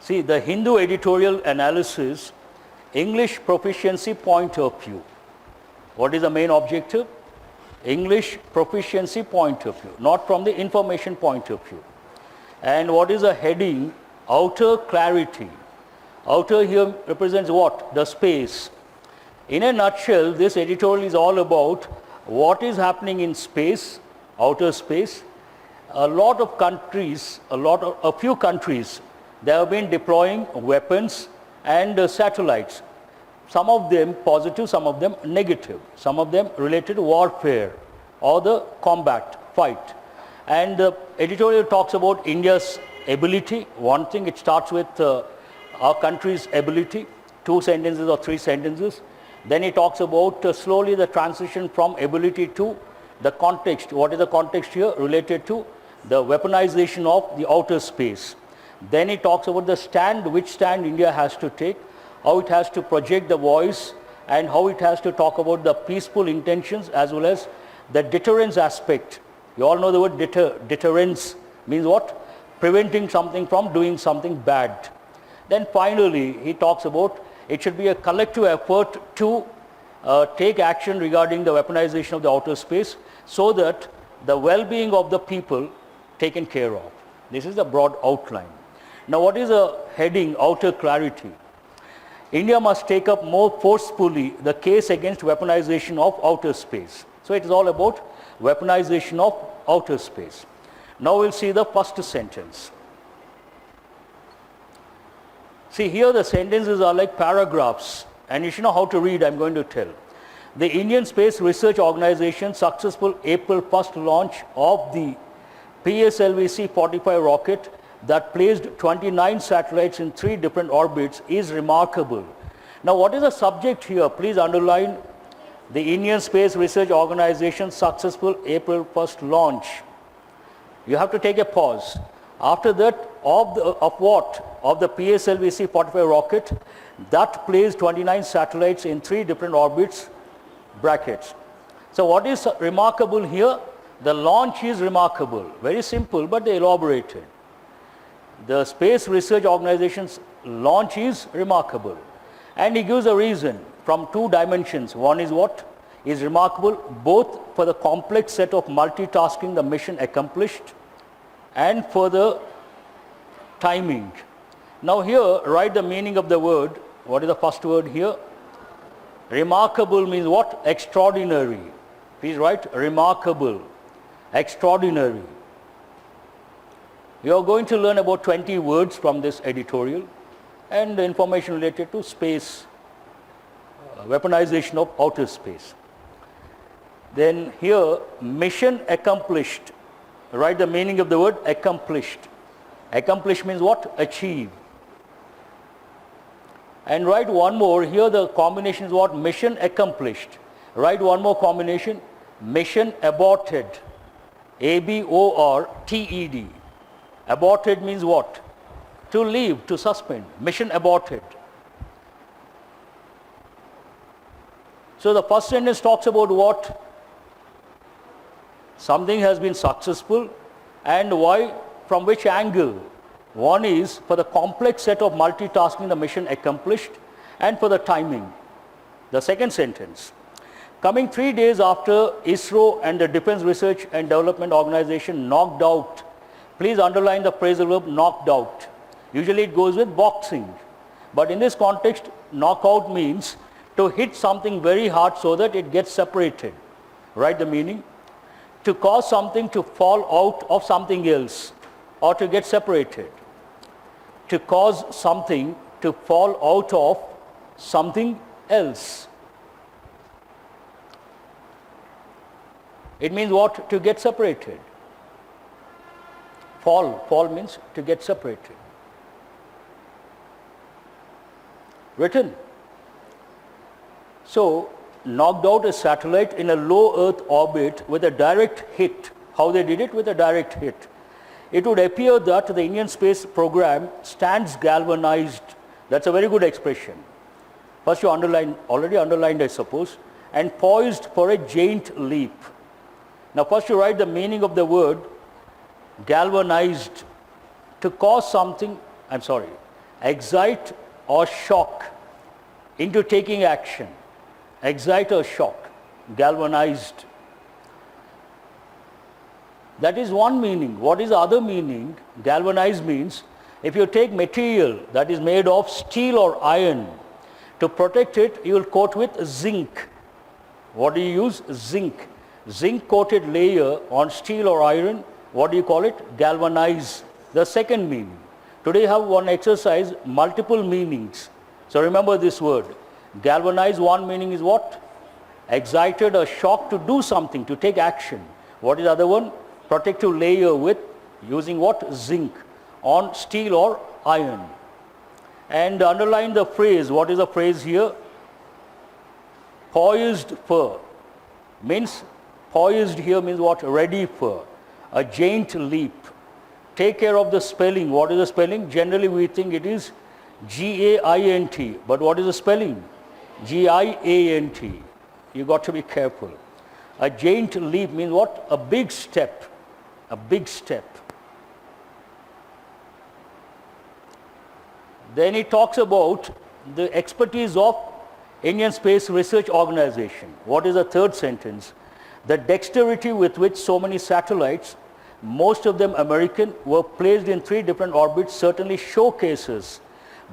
See, the Hindu Editorial Analysis, English Proficiency Point of View. What is the main objective? English Proficiency Point of View, not from the information point of view. And what is the heading? Outer Clarity. Outer here represents what? The space. In a nutshell, this editorial is all about what is happening in space, outer space. A lot of countries, a few countries, they have been deploying weapons and satellites. Some of them positive, some of them negative, some of them related to warfare or the combat, fight. And the editorial talks about India's ability. One thing, it starts with our country's ability, 2 sentences or 3 sentences. Then it talks about slowly the transition from ability to the context. What is the context here? Related to the weaponization of the outer space. Then it talks about the stand, which stand India has to take, how it has to project the voice, and how it has to talk about the peaceful intentions as well as the deterrence aspect. You all know the word deterrence means what? Preventing something from doing something bad. Then finally, he talks about it should be a collective effort to take action regarding the weaponization of the outer space so that the well-being of the people taken care of. This is the broad outline. Now, what is the heading? Outer Clarity. India must take up more forcefully the case against weaponization of outer space. So it is all about weaponization of outer space. Now we'll see the first sentence. See, here the sentences are like paragraphs, and you should know how to read. I'm going to tell. The Indian Space Research Organization successful April 1st launch of the PSLV-C-45 rocket that placed 29 satellites in 3 different orbits is remarkable. Now, what is the subject here? Please underline the Indian Space Research Organization successful April 1st launch. You have to take a pause. After that, of the PSLV-C-45 rocket that placed 29 satellites in 3 different orbits, brackets. So what is remarkable here? The launch is remarkable. Very simple, but they elaborated. The Space Research Organization's launch is remarkable. And he gives a reason from 2 dimensions. One is what is remarkable both for the complex set of multitasking the mission accomplished and for the timing. Now here, write the meaning of the word. What is the first word here? Remarkable means what? Extraordinary. Please write remarkable, extraordinary. You are going to learn about 20 words from this editorial and the information related to space, weaponization of outer space. Then here, mission accomplished. Write the meaning of the word accomplished. Accomplished means what? Achieve. And write one more. Here the combination is what? Mission accomplished. Write one more combination. Mission aborted. A-B-O-R-T-E-D. Aborted means what? To leave, to suspend. Mission aborted. So the first sentence talks about what? Something has been successful, and why? From which angle? One is for the complex set of multitasking the mission accomplished, and for the timing. The second sentence. Coming 3 days after ISRO and the Defense Research and Development Organization knocked out. Please underline the phrasal verb knocked out. Usually it goes with boxing. But in this context, knockout means to hit something very hard so that it gets separated. Write the meaning. To cause something to fall out of something else or to get separated. To cause something to fall out of something else. It means what? To get separated. Fall means to get separated. Written. So, knocked out a satellite in a low Earth orbit with a direct hit. How they did it? With a direct hit. It would appear that the Indian space program stands galvanized. That's a very good expression. First you underline, already underlined I suppose, and poised for a giant leap. Now first you write the meaning of the word galvanized. To cause something, excite or shock into taking action. Excite or shock, galvanized. That is one meaning. What is the other meaning? Galvanized means if you take material that is made of steel or iron, to protect it, you will coat with zinc. What do you use? Zinc. Zinc coated layer on steel or iron, what do you call it? Galvanize. The second meaning. Today you have one exercise, multiple meanings. So remember this word. Galvanize, one meaning is what? Excited or shocked to do something, to take action. What is the other one? Protective layer with, using what? Zinc on steel or iron. And underline the phrase. What is the phrase here? Poised for. Means, poised here means what? Ready for. A giant leap. Take care of the spelling. What is the spelling? Generally we think it is G-A-I-N-T. But what is the spelling? G-I-A-N-T. You got to be careful. A giant leap means what? A big step. A big step. Then he talks about the expertise of Indian Space Research Organization. What is the third sentence? The dexterity with which so many satellites, most of them American, were placed in 3 different orbits certainly showcases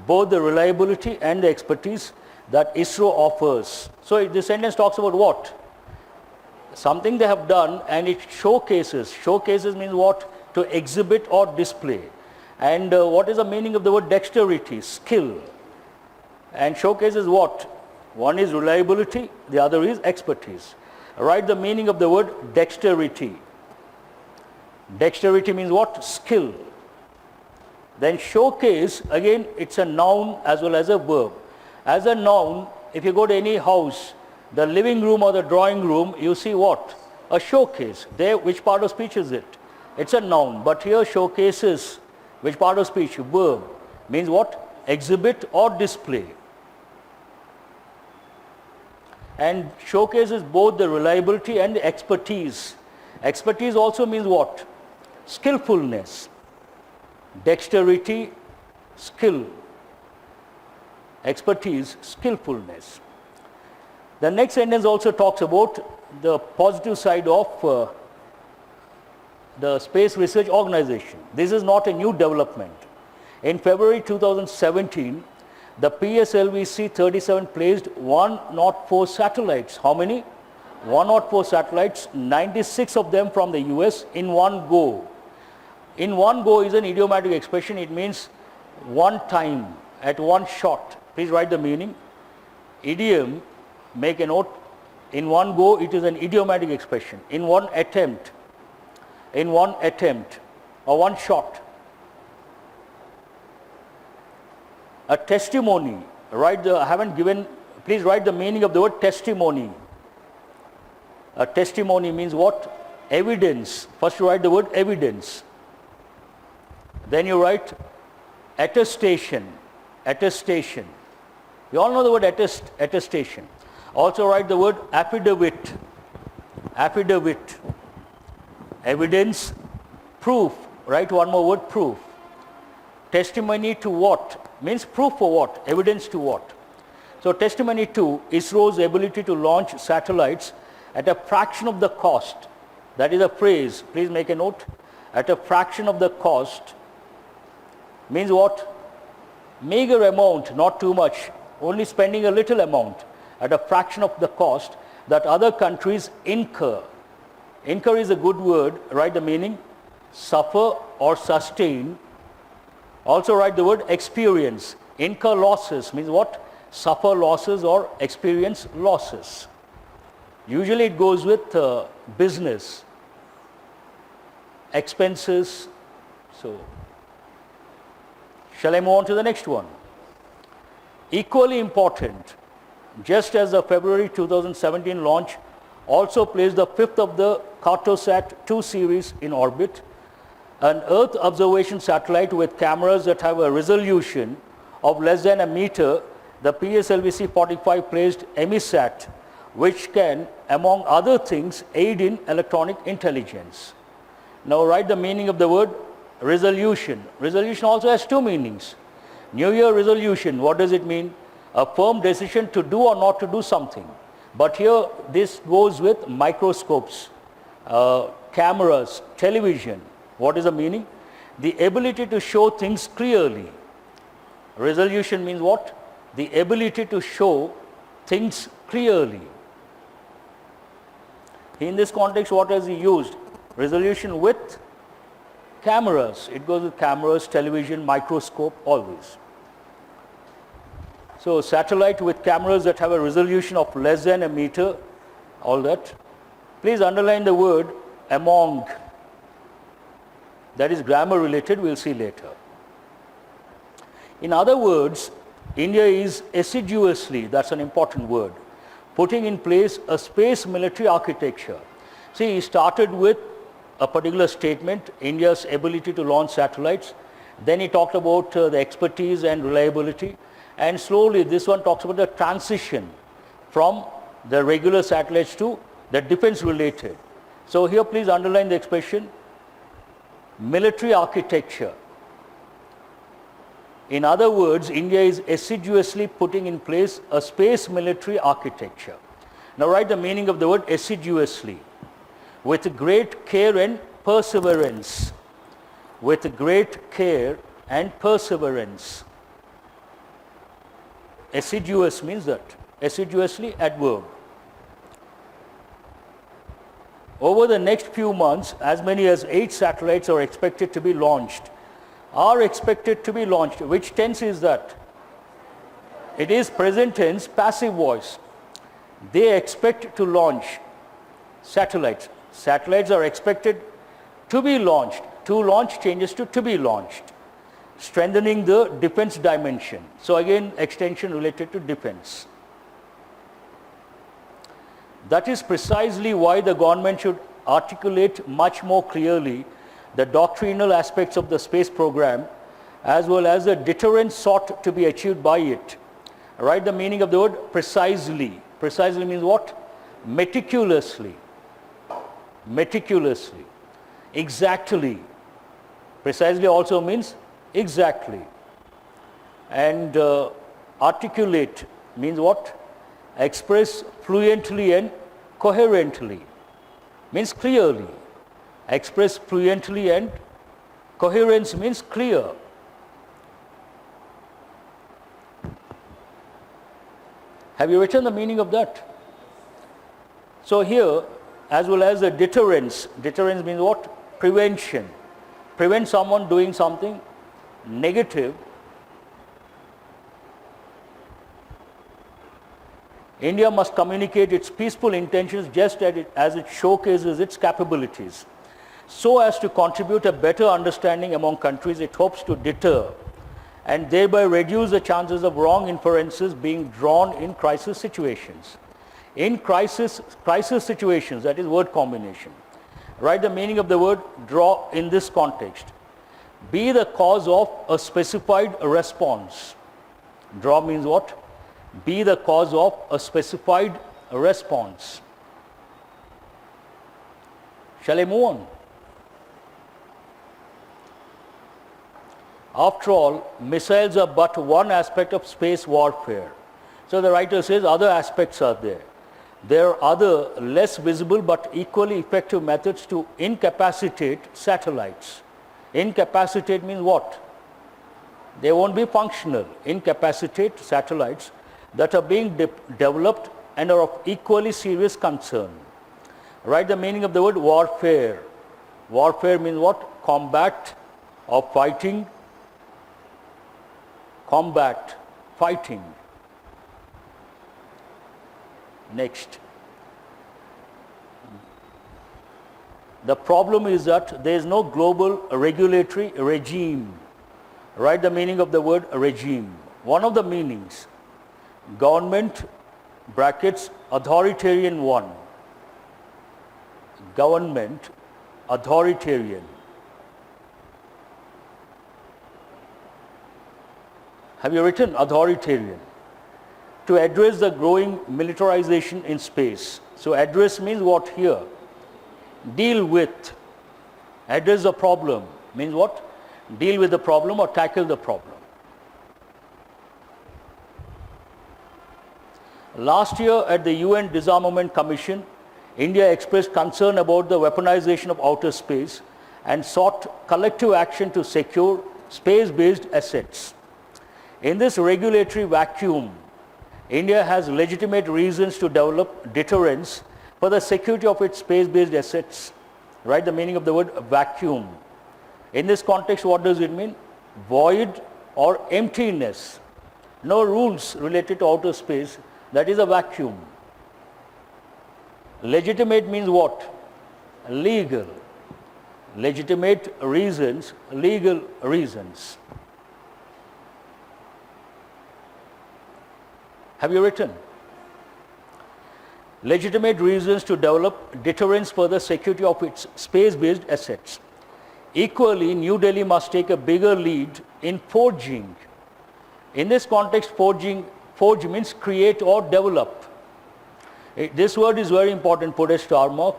both the reliability and the expertise that ISRO offers. So this sentence talks about what? Something they have done and it showcases. Showcases means what? To exhibit or display. And what is the meaning of the word dexterity? Skill. And showcases what? One is reliability, the other is expertise. Write the meaning of the word dexterity. Dexterity means what? Skill. Then showcase, again it's a noun as well as a verb. As a noun, if you go to any house, the living room or the drawing room, you see what? A showcase. There, which part of speech is it? It's a noun. But here showcases, which part of speech? Verb. Means what? Exhibit or display. And showcases both the reliability and the expertise. Expertise also means what? Skillfulness. Dexterity, skill. Expertise, skillfulness. The next sentence also talks about the positive side of the Space Research Organization. This is not a new development. In February 2017, the PSLV C-37 placed 104 satellites. How many? 104 satellites, 96 of them from the US in one go. In one go is an idiomatic expression. It means one time, at one shot. Please write the meaning. Idiom, make a note. In one go, it is an idiomatic expression. In one attempt, or one shot. A testimony, I haven't given, please write the meaning of the word testimony. A testimony means what? Evidence. First you write the word evidence. Then you write attestation. Attestation. You all know the word attestation. Also write the word affidavit. Affidavit. Evidence, proof. Write one more word, proof. Testimony to what? Means proof for what? Evidence to what? So testimony to ISRO's ability to launch satellites at a fraction of the cost. That is a phrase. Please make a note. At a fraction of the cost means what? Meager amount, not too much. Only spending a little amount at a fraction of the cost that other countries incur. Incur is a good word. Write the meaning. Suffer or sustain. Also write the word experience. Incur losses means what? Suffer losses or experience losses. Usually it goes with business. Expenses. So, shall I move on to the next one? Equally important, just as the February 2017 launch also placed the 5th of the Cartosat 2 series in orbit, an Earth observation satellite with cameras that have a resolution of less than a meter, the PSLV C-45 placed EMISAT, which can, among other things, aid in electronic intelligence. Now write the meaning of the word resolution. Resolution also has two meanings. New Year resolution, what does it mean? A firm decision to do or not to do something. But here this goes with microscopes, cameras, television. What is the meaning? The ability to show things clearly. Resolution means what? The ability to show things clearly. In this context, what has he used? Resolution with cameras. It goes with cameras, television, microscope, always. So satellite with cameras that have a resolution of less than a meter, all that. Please underline the word among. That is grammar related, we'll see later. In other words, India is assiduously, that's an important word, putting in place a space military architecture. See, he started with a particular statement, India's ability to launch satellites. Then he talked about the expertise and reliability. And slowly this one talks about the transition from the regular satellites to the defense related. So here please underline the expression military architecture. In other words, India is assiduously putting in place a space military architecture. Now write the meaning of the word assiduously. With great care and perseverance. With great care and perseverance. Assiduous means that. Assiduously, adverb. Over the next few months, as many as 8 satellites are expected to be launched. Are expected to be launched. Which tense is that? It is present tense, passive voice. They expect to launch satellites. Satellites are expected to be launched. To launch changes to be launched. Strengthening the defense dimension. So again, extension related to defense. That is precisely why the government should articulate much more clearly the doctrinal aspects of the space program as well as the deterrence sought to be achieved by it. Write the meaning of the word precisely. Precisely means what? Meticulously. Meticulously. Exactly. Precisely also means exactly. And articulate means what? Express fluently and coherently. Means clearly. Express fluently and coherence means clear. Have you written the meaning of that? So here, as well as the deterrence. Deterrence means what? Prevention. Prevent someone doing something negative. India must communicate its peaceful intentions just as it showcases its capabilities. So as to contribute a better understanding among countries, it hopes to deter and thereby reduce the chances of wrong inferences being drawn in crisis situations. In crisis situations, that is word combination. Write the meaning of the word draw in this context. Be the cause of a specified response. Draw means what? Be the cause of a specified response. Shall I move on? After all, missiles are but one aspect of space warfare. So the writer says other aspects are there. There are other less visible but equally effective methods to incapacitate satellites. Incapacitate means what? They won't be functional. Incapacitate satellites that are being developed and are of equally serious concern. Write the meaning of the word warfare. Warfare means what? Combat or fighting. Combat, fighting. Next. The problem is that there is no global regulatory regime. Write the meaning of the word regime. One of the meanings, government brackets authoritarian one. Government, authoritarian. Have you written authoritarian? To address the growing militarization in space. So address means what here? Deal with. Address the problem means what? Deal with the problem or tackle the problem. Last year at the UN Disarmament Commission, India expressed concern about the weaponization of outer space and sought collective action to secure space-based assets. In this regulatory vacuum, India has legitimate reasons to develop deterrence for the security of its space-based assets. Write the meaning of the word vacuum. In this context, what does it mean? Void or emptiness. No rules related to outer space. That is a vacuum. Legitimate means what? Legal. Legitimate reasons, legal reasons. Have you written? Legitimate reasons to develop deterrence for the security of its space-based assets. Equally, New Delhi must take a bigger lead in forging. In this context, forge means create or develop. This word is very important, put a star mark.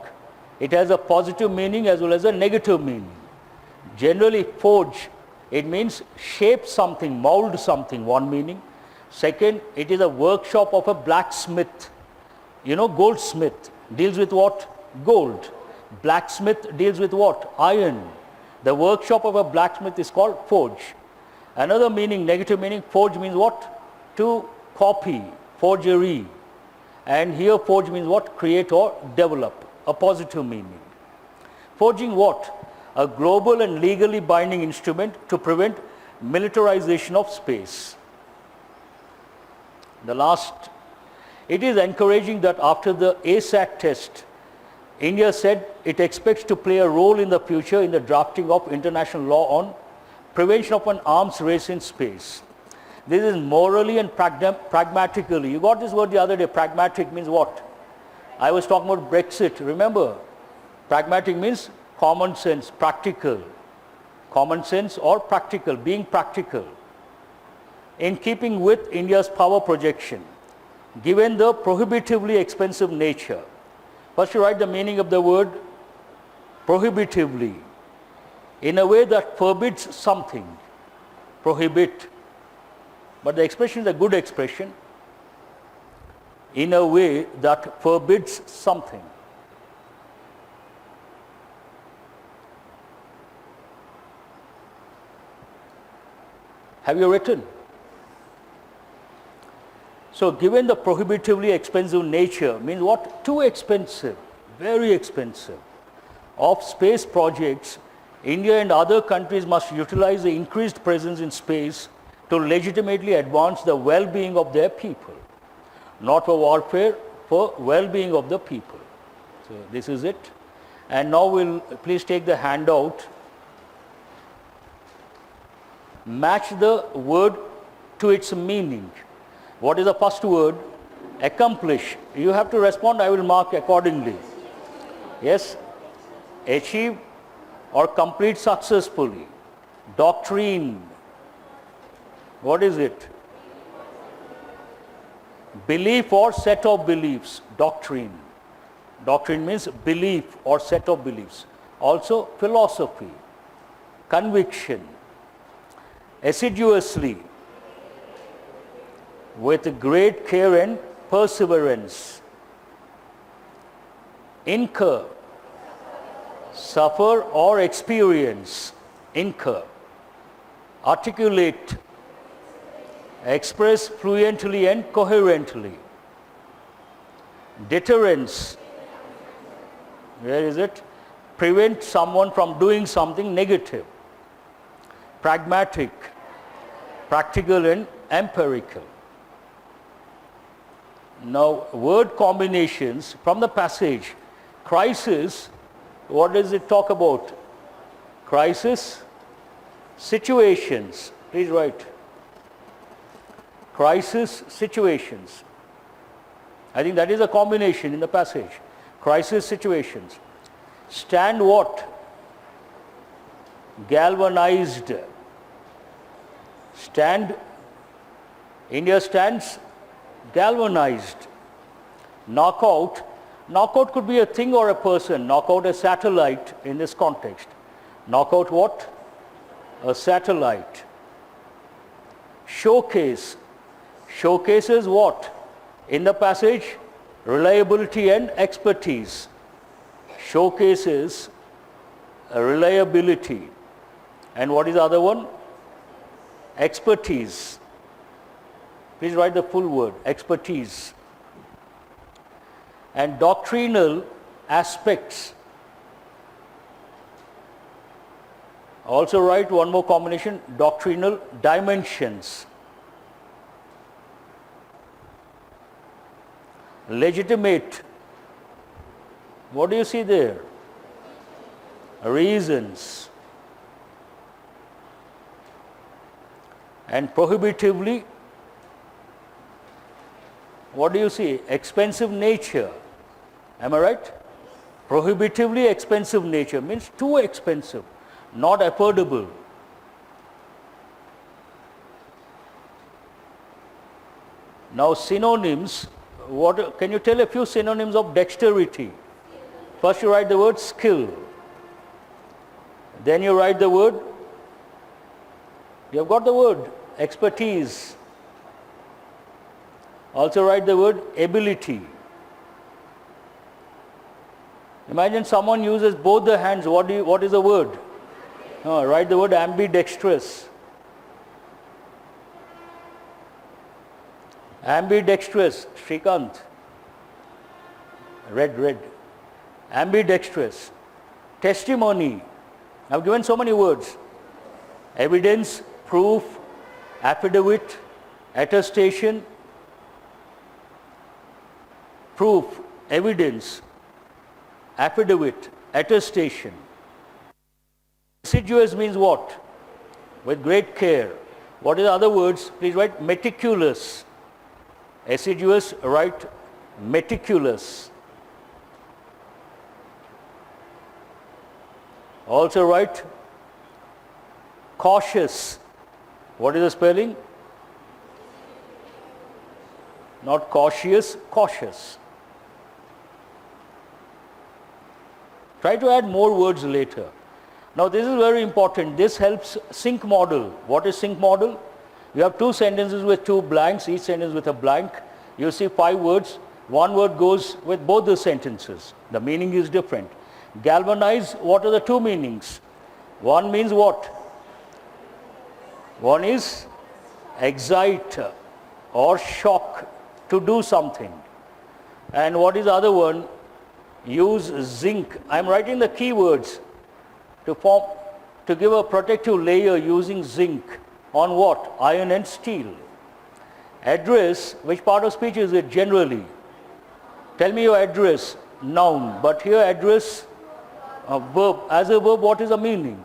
It has a positive meaning as well as a negative meaning. Generally, forge, it means shape something, mold something, one meaning. Second, it is a workshop of a blacksmith. You know, goldsmith deals with what? Gold. Blacksmith deals with what? Iron. The workshop of a blacksmith is called forge. Another meaning, negative meaning, forge means what? To copy, forgery. And here forge means what? Create or develop, a positive meaning. Forging what? A global and legally binding instrument to prevent militarization of space. The last, it is encouraging that after the ASAT test, India said it expects to play a role in the future in the drafting of international law on prevention of an arms race in space. This is morally and pragmatically. You got this word the other day, pragmatic means what? I was talking about Brexit, remember? Pragmatic means common sense, practical. Common sense or practical, being practical. In keeping with India's power projection, given the prohibitively expensive nature. First you write the meaning of the word prohibitively. In a way that forbids something. Prohibit. But the expression is a good expression. In a way that forbids something. Have you written? So given the prohibitively expensive nature means what? Too expensive, very expensive. Of space projects, India and other countries must utilize the increased presence in space to legitimately advance the well-being of their people. Not for warfare, for well-being of the people. So this is it. And now we'll please take the handout. Match the word to its meaning. What is the first word? Accomplish. You have to respond, I will mark accordingly. Yes? Achieve or complete successfully. Doctrine. What is it? Belief or set of beliefs. Doctrine. Doctrine means belief or set of beliefs. Also philosophy. Conviction. Assiduously. With great care and perseverance. Incur. Suffer or experience. Incur. Articulate. Express fluently and coherently. Deterrence. Where is it? Prevent someone from doing something negative. Pragmatic. Practical and empirical. Now, word combinations from the passage. Crisis, what does it talk about? Crisis, situations. Please write. Crisis, situations. I think that is a combination in the passage. Crisis, situations. Stand what? Galvanized. Stand, India stands galvanized. Knockout. Knockout could be a thing or a person. Knockout a satellite in this context. Knockout what? A satellite. Showcase. Showcases what? In the passage, reliability and expertise showcases reliability. And what is the other one? Expertise. Please write the full word, expertise. And doctrinal aspects. Also write one more combination, doctrinal dimensions. Legitimate. What do you see there? Reasons. And prohibitively, what do you see? Expensive nature. Am I right? Prohibitively expensive nature means too expensive, not affordable. Now synonyms, what can you tell a few synonyms of dexterity? First you write the word skill. Then you write the word, you have got the word expertise. Also write the word ability. Imagine someone uses both the hands, what is the word? Write the word ambidextrous. Ambidextrous, Shrikant. Red. Ambidextrous. Testimony. I've given so many words. Evidence, proof, affidavit, attestation, proof, evidence, affidavit, attestation. Assiduous means what? With great care. What are the other words? Please write meticulous. Assiduous, write meticulous. Also write cautious. What is the spelling? Not cautious, cautious. Try to add more words later. Now this is very important. This helps sync model. What is sync model? You have two sentences with two blanks, each sentence with a blank. You see 5 words. One word goes with both the sentences. The meaning is different. Galvanize, what are the two meanings? One means what? One is excite or shock to do something. And what is the other one? Use zinc. I am writing the keywords to give a protective layer using zinc on what? Iron and steel. Address, which part of speech is it generally? Tell me your address, noun, but here address, verb. As a verb, what is the meaning?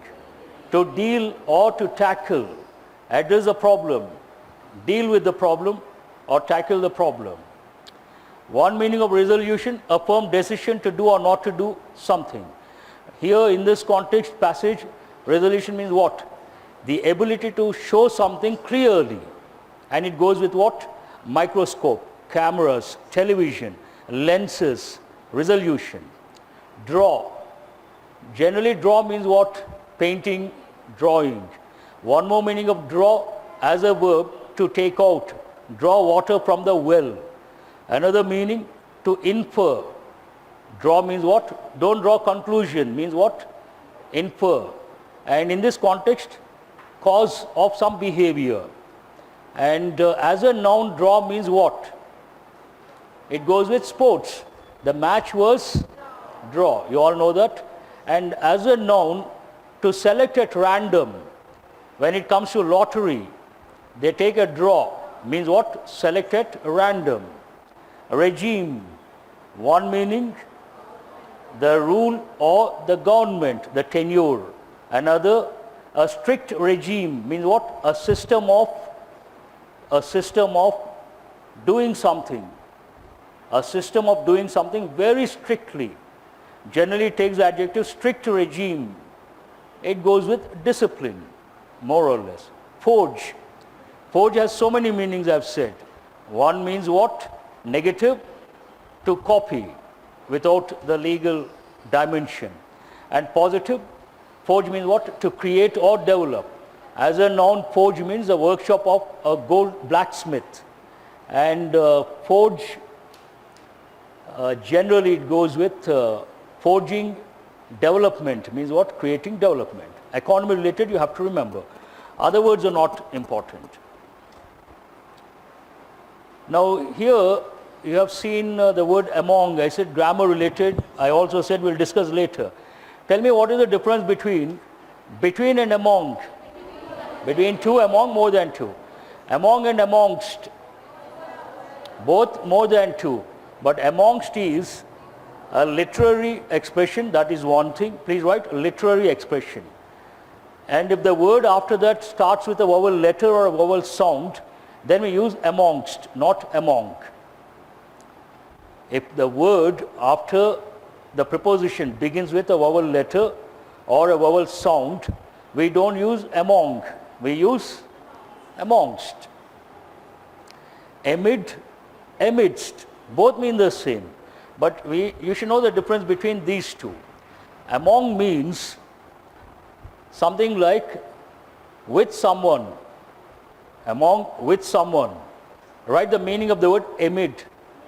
To deal or to tackle. Address a problem, deal with the problem or tackle the problem. One meaning of resolution, a firm decision to do or not to do something. Here in this context passage, resolution means what? The ability to show something clearly. And it goes with what? Microscope, cameras, television, lenses, resolution. Draw. Generally draw means what? Painting, drawing. One more meaning of draw as a verb, to take out, draw water from the well. Another meaning, to infer. Draw means what? Don't draw conclusion, means what? Infer. And in this context, cause of some behavior. And as a noun, draw means what? It goes with sports. The match was draw. You all know that. And as a noun, to select at random. When it comes to lottery, they take a draw. Means what? Select at random. Regime. One meaning, the rule or the government, the tenure. Another, a strict regime means what? A system of doing something. A system of doing something very strictly. Generally takes the adjective strict regime. It goes with discipline, more or less. Forge. Forge has so many meanings I've said. One means what? Negative, to copy without the legal dimension. And positive, forge means what? To create or develop. As a noun, forge means the workshop of a gold blacksmith. And forge, generally it goes with forging development, means what? Creating development. Economy related, you have to remember. Other words are not important. Now here you have seen the word among. I said grammar related. I also said we'll discuss later. Tell me, what is the difference between and among? Between two, among, more than two. Among and amongst, both more than two. But amongst is a literary expression, that is one thing. Please write literary expression. And if the word after that starts with a vowel letter or a vowel sound, then we use amongst, not among. If the word after the preposition begins with a vowel letter or a vowel sound, we don't use among, we use amongst. Amid, amidst, both mean the same, but you should know the difference between these two. Among means something like with someone, among, with someone. Write the meaning of the word amid,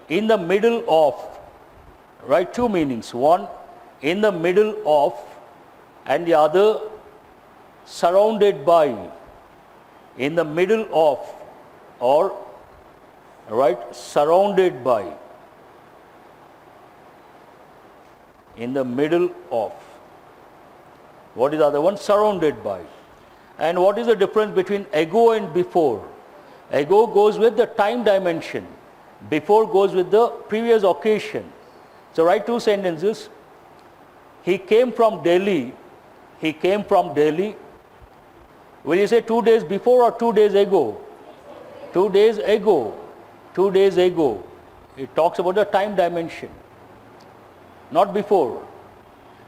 in the middle of. Write two meanings, one in the middle of and the other surrounded by. In the middle of, or write surrounded by. In the middle of. What is the other one? Surrounded by. And what is the difference between ago and before? Ago goes with the time dimension. Before goes with the previous occasion. So write two sentences. He came from Delhi. He came from Delhi. Will you say 2 days before or 2 days ago? 2 days ago. 2 days ago. It talks about the time dimension, not before.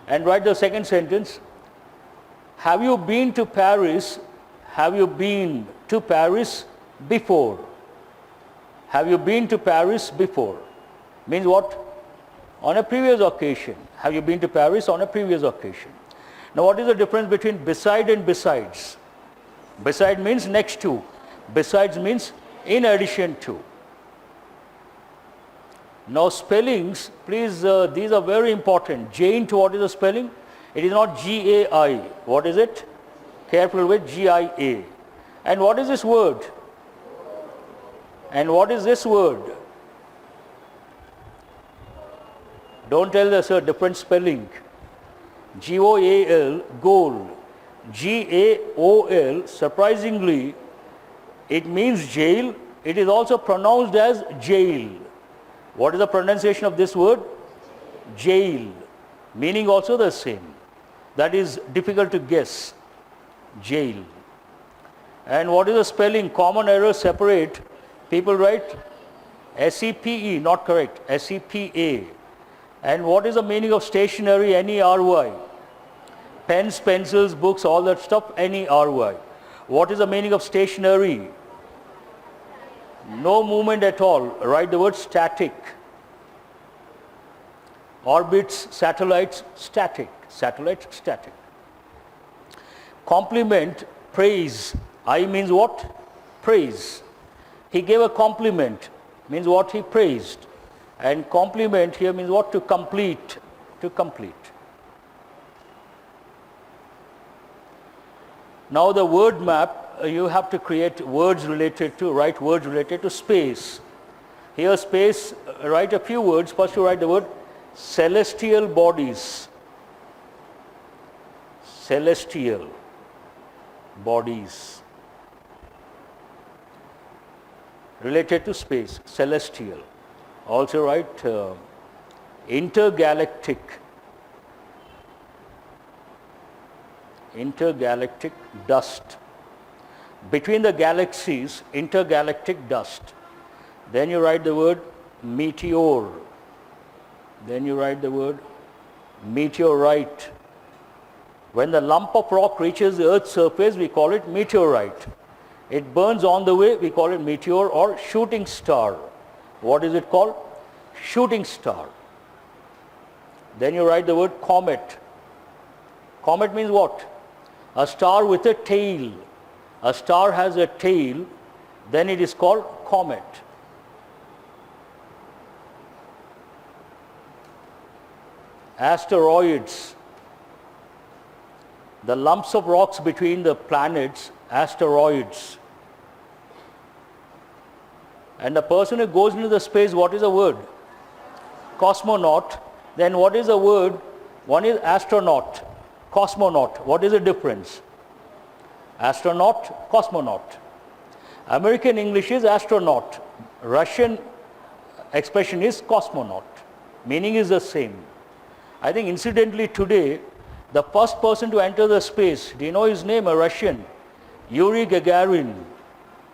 And write the second sentence. Have you been to Paris? Have you been to Paris before? Have you been to Paris before? Means what? On a previous occasion. Have you been to Paris on a previous occasion? Now what is the difference between beside and besides? Beside means next to. Besides means in addition to. Now spellings, please, these are very important. J into what is the spelling? It is not G-A-I. What is it? Careful with G-I-A. And what is this word? And what is this word? Don't tell us a different spelling. G-O-A-L, goal. G-A-O-L, surprisingly, it means jail. It is also pronounced as jail. What is the pronunciation of this word? Jail. Meaning also the same. That is difficult to guess. Jail. And what is the spelling? Common error separate. People write S-E-P-E, not correct. S-E-P-A. And what is the meaning of stationery? N-E-R-Y. Pens, pencils, books, all that stuff, N-E-R-Y. What is the meaning of stationary? No movement at all. Write the word static. Orbits, satellites, static. Satellites, static. Compliment, praise. I means what? Praise. He gave a compliment. Means what? He praised. And compliment here means what? To complete. To complete. Now the word map, you have to create words related to, write words related to space. Here space, write a few words. First you write the word celestial bodies. Celestial bodies. Related to space, celestial. Also write intergalactic. Intergalactic dust. Between the galaxies, intergalactic dust. Then you write the word meteor. Then you write the word meteorite. When the lump of rock reaches the earth's surface, we call it meteorite. It burns on the way, we call it meteor or shooting star. What is it called? Shooting star. Then you write the word comet. Comet means what? A star with a tail. A star has a tail, then it is called comet. Asteroids. The lumps of rocks between the planets, asteroids. And the person who goes into the space, what is the word? Cosmonaut. Then what is the word? One is astronaut, cosmonaut. What is the difference? Astronaut, cosmonaut. American English is astronaut. Russian expression is cosmonaut. Meaning is the same. I think incidentally today, the first person to enter the space, do you know his name? A Russian, Yuri Gagarin.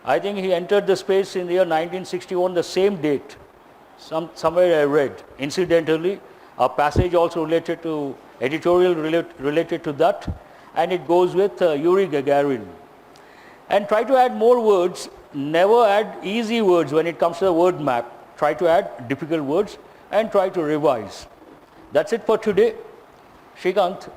I think he entered the space in the year 1961, the same date. Somewhere I read. Incidentally, a passage also related to, editorial related to that, and it goes with Yuri Gagarin. And try to add more words. Never add easy words when it comes to the word map. Try to add difficult words and try to revise. That's it for today. Shrikant.